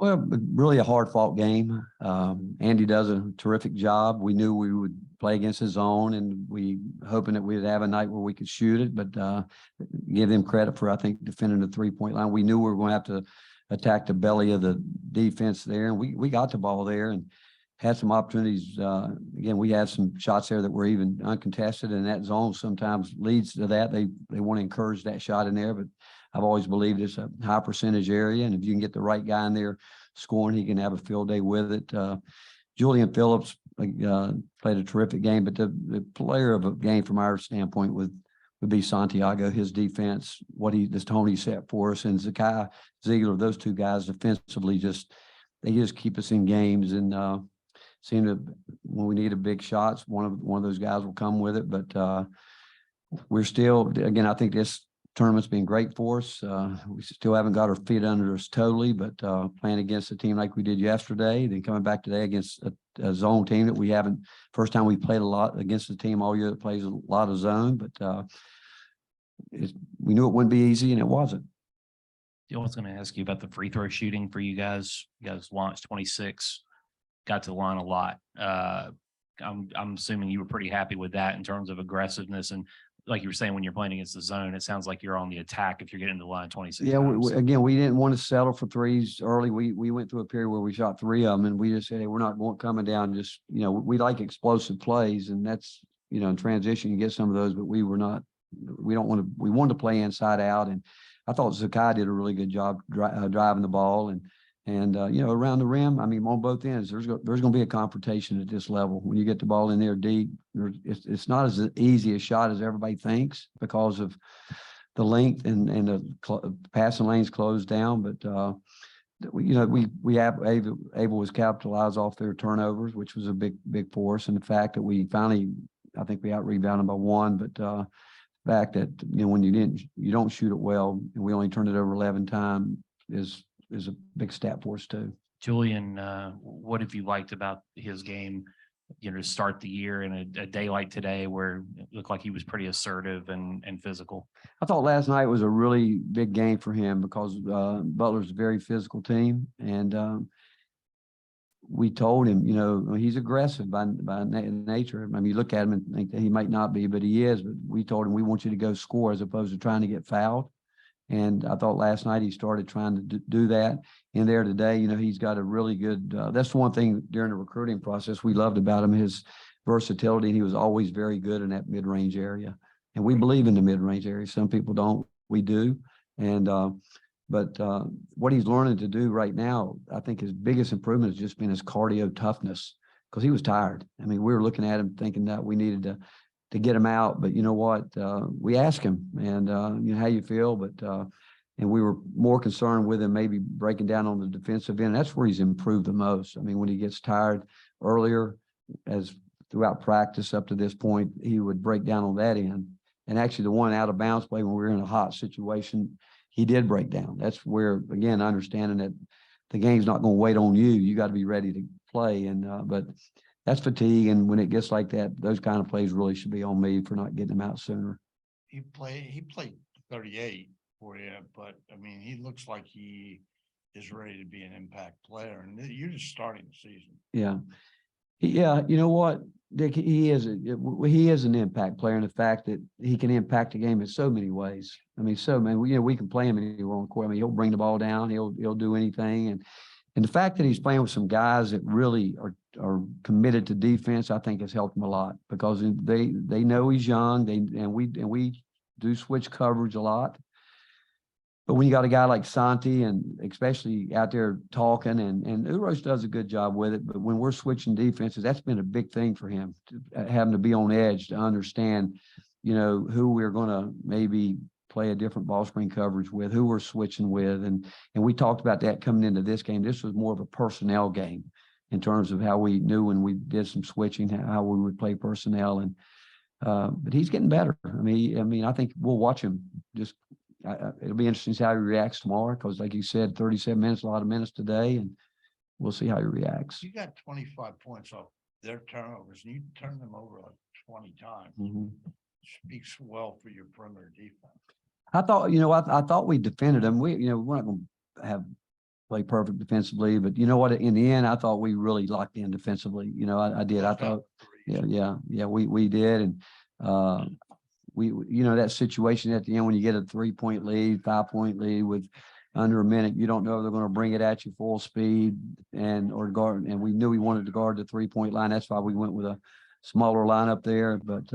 Well, really a hard-fought game. Andy does a terrific job. We knew we would play against his zone, and we hoping that we'd have a night where we could shoot it. But give them credit for, I think, defending the three-point line. We knew we were going to have to attack the belly of the defense there, and we got the ball there and had some opportunities. Again, we had some shots there that were even uncontested, and that zone sometimes leads to that. They want to encourage that shot in there, but I've always believed it's a high percentage area, and if you can get the right guy in there scoring, he can have a field day with it. Julian Phillips played a terrific game, but the player of a game from our standpoint would be Santiago. His defense, the tone he set for us, and Zakai Ziegler, those two guys defensively they just keep us in games, and seem to, when we need a big shots, one of those guys will come with it. But we're still, again, I think this tournament's been great for us. We still haven't got our feet under us totally, but playing against a team like we did yesterday, then coming back today against a zone team that we haven't, first time we played a lot against a team all year that plays a lot of zone, but we knew it wouldn't be easy, and it wasn't. I was going to ask you about the free throw shooting for you guys. You guys launched 26, got to the line a lot. I'm assuming you were pretty happy with that in terms of aggressiveness, and like you were saying, when you're playing against the zone, it sounds like you're on the attack if you're getting to the line 26 Yeah, times. again, we didn't want to settle for threes early. We went through a period where we shot 3 of them, and we just said, hey, we're not coming down. Just, we like explosive plays, and that's, in transition, you get some of those, but we wanted to play inside out. And I thought Zakai did a really good job driving the ball and around the rim. I mean, on both ends, there's going to be a confrontation at this level. When you get the ball in there deep, it's not as easy a shot as everybody thinks because of the length and the passing lanes closed down. But Abel was capitalized off their turnovers, which was a big force, and the fact that we finally, I think we out rebounded by 1, but the fact that when you don't shoot it well, and we only turned it over 11 times is a big stat for us too. Julian, what have you liked about his game, to start the year in a day like today where it looked like he was pretty assertive and physical? I thought last night was a really big game for him because Butler's a very physical team, and we told him, he's aggressive by nature. I mean, you look at him and think that he might not be, but he is. But we told him we want you to go score as opposed to trying to get fouled. And I thought last night he started trying to do that. In there today, he's got a really good that's the one thing during the recruiting process we loved about him, his versatility. And he was always very good in that mid-range area. And we believe in the mid-range area. Some people don't. We do. And but what he's learning to do right now, I think his biggest improvement has just been his cardio toughness, because he was tired. I mean, we were looking at him thinking that we needed to get him out, but you know what? We asked him, and how you feel, but and we were more concerned with him maybe breaking down on the defensive end. That's where he's improved the most. I mean, when he gets tired earlier, as throughout practice up to this point, he would break down on that end. And actually, the one out of bounds play when we were in a hot situation, he did break down. That's where, again, understanding that the game's not going to wait on you. You got to be ready to play. And but that's fatigue, and when it gets like that, those kind of plays really should be on me for not getting them out sooner. He played 38 for you, but I mean, he looks like he is ready to be an impact player, and you're just starting the season. Yeah, you know what, Dick, he is an impact player, in the fact that he can impact the game in so many ways. I mean, we can play him anywhere on the court. I mean, he'll bring the ball down, he'll do anything, and the fact that he's playing with some guys that really are committed to defense, I think has helped him a lot, because they know he's young. And we do switch coverage a lot. But when you got a guy like Santi, and especially out there talking, and Uros does a good job with it, but when we're switching defenses, that's been a big thing for him, having to be on edge to understand, who we're going to maybe play a different ball screen coverage with, who we're switching with. And we talked about that coming into this game. This was more of a personnel game in terms of how we knew when we did some switching, how we would play personnel. And but he's getting better. I mean, I think we'll watch him. It'll be interesting to see how he reacts tomorrow, because like you said, 37 minutes, a lot of minutes today, and we'll see how he reacts. You got 25 points off their turnovers, and you turned them over like 20 times. Mm-hmm. Speaks well for your perimeter defense. I thought, I thought we defended them. We're not going to have play perfect defensively, but you know what? In the end, I thought we really locked in defensively. I did. I thought, yeah, we did. And, that situation at the end when you get a 3-point lead, 5-point lead with under a minute, you don't know if they're going to bring it at you full speed or guard. And we knew we wanted to guard the 3-point line. That's why we went with a smaller lineup there. But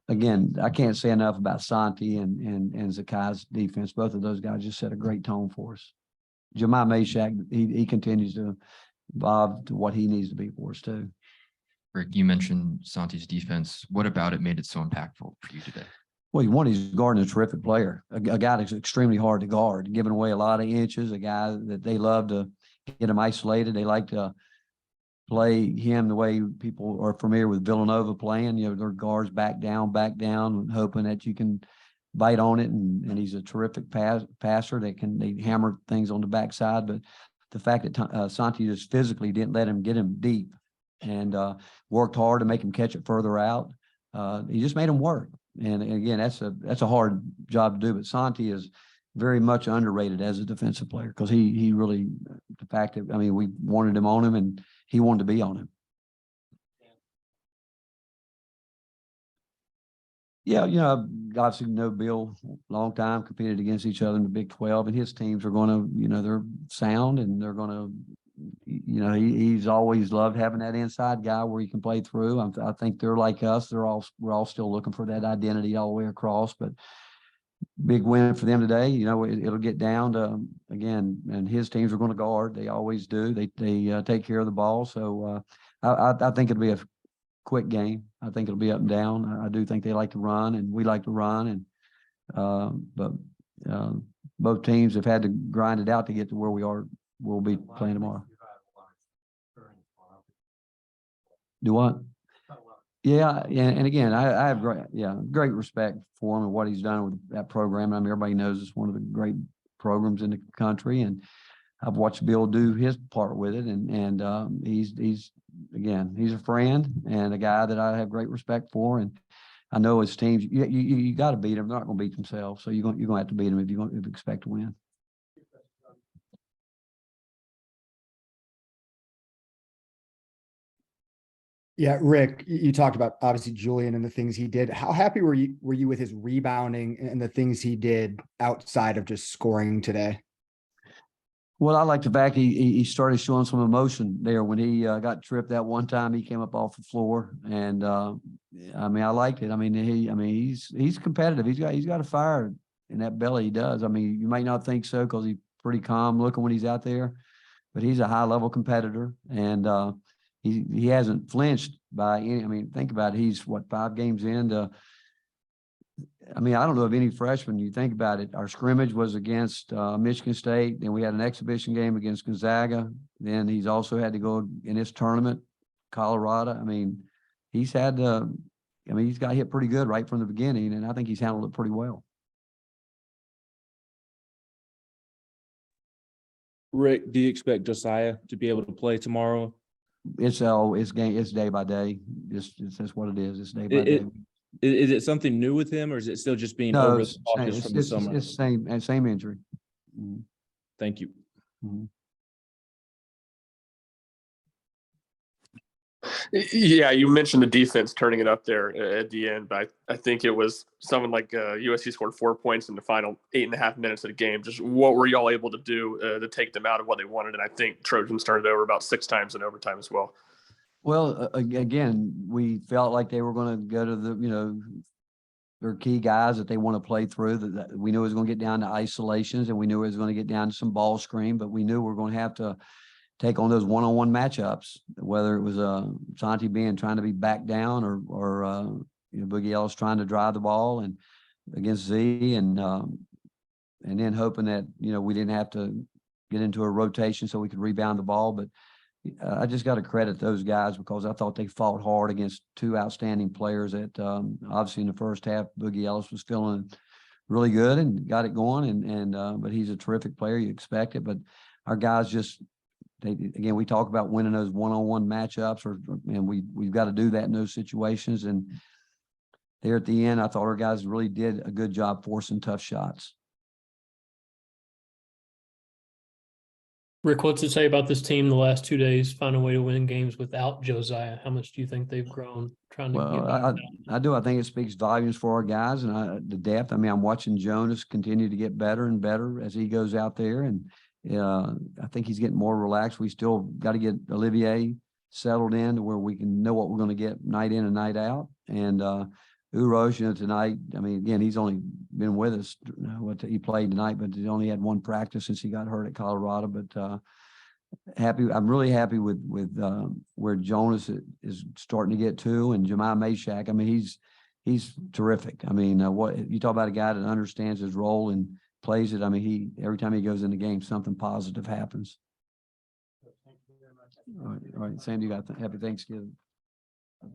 again, I can't say enough about Santi and Zakai's defense. Both of those guys just set a great tone for us. Jemai Meshack, he continues to evolve to what he needs to be for us too. Rick, you mentioned Santi's defense. What about it made it so impactful for you today? Well, he's guarding a terrific player, a guy that's extremely hard to guard, giving away a lot of inches, a guy that they love to get him isolated. They like to play him the way people are familiar with Villanova playing. Their guards back down, hoping that you can bite on it. And he's a terrific passer that they hammer things on the backside. But the fact that Santi just physically didn't let him get him deep and worked hard to make him catch it further out. He just made him work. And again, that's a hard job to do. But Santi is very much underrated as a defensive player because he really, the fact that, we wanted him on him and he wanted to be on him. Yeah, obviously know Bill, long time, competed against each other in the Big 12, and his teams are going to, they're sound and they're going to, he's always loved having that inside guy where he can play through. I think they're like us. We're all still looking for that identity all the way across, but big win for them today. It'll get down to, again, and his teams are going to guard. They always do. They take care of the ball. So I think it'll be a quick game. I think it'll be up and down. I do think they like to run and we like to run. But both teams have had to grind it out to get to where we'll be playing tomorrow. Do what? Yeah, and again, I have great respect for him and what he's done with that program. Everybody knows it's one of the great programs in the country, and I've watched Bill do his part with it, and he's a friend and a guy that I have great respect for, and I know his teams. You got to beat them. They're not going to beat themselves, so you're going to have to beat them if you expect to win. Yeah, Rick, you talked about obviously Julian and the things he did. How happy were you with his rebounding and the things he did outside of just scoring today? Well, I like the fact he started showing some emotion there when he got tripped that one time. He came up off the floor, and I liked it. He's competitive. He's got a fire in that belly. He does. You might not think so because he's pretty calm looking when he's out there, but he's a high level competitor, and he hasn't flinched by any. Think about it. He's 5 games into. I don't know of any freshman. You think about it. Our scrimmage was against Michigan State. Then we had an exhibition game against Gonzaga. Then he's also had to go in this tournament, Colorado. He's had he's got hit pretty good right from the beginning, and I think he's handled it pretty well. Rick, do you expect Josiah to be able to play tomorrow? It's day by day. That's what it is. It's day by day. Is it something new with him, or is it still just being No, overcautious from the summer? It's same injury. Mm-hmm. Thank you. Mm-hmm. Yeah, you mentioned the defense turning it up there at the end, but I think it was something like USC scored 4 points in the final 8.5 minutes of the game. Just what were y'all able to do to take them out of what they wanted? And I think Trojans turned it over about 6 times in overtime as well. Well, again, we felt like they were going to go to their key guys that they want to play through. That we knew it was going to get down to isolations, and we knew it was going to get down to some ball screen, but we knew we were going to have to take on those one-on-one matchups, whether it was Santi trying to be back down or Boogie Ellis trying to drive the ball and against Z, and then hoping that we didn't have to get into a rotation so we could rebound the ball. But I just got to credit those guys because I thought they fought hard against 2 outstanding players that obviously in the first half, Boogie Ellis was feeling really good and got it going. But he's a terrific player. You expect it. But our guys again, we talk about winning those one-on-one matchups and we've got to do that in those situations. And there at the end, I thought our guys really did a good job forcing tough shots. Rick, what's it say about this team the last 2 days, finding a way to win games without Josiah? How much do you think they've grown trying to get Well, by without I do. I think it speaks volumes for our guys and the depth. I mean, I'm watching Jonas continue to get better and better as he goes out there. And I think he's getting more relaxed. We still got to get Olivier settled in to where we can know what we're going to get night in and night out. And Uros, tonight, I mean, again, he's only been with us, he played tonight, but he only had one practice since he got hurt at Colorado. But I'm really happy with where Jonas is starting to get to, and Jemai Meshack. I mean, he's terrific. I mean, what you talk about, a guy that understands his role and plays it. I mean, every time he goes in the game, something positive happens. All right, Sam, you got happy Thanksgiving.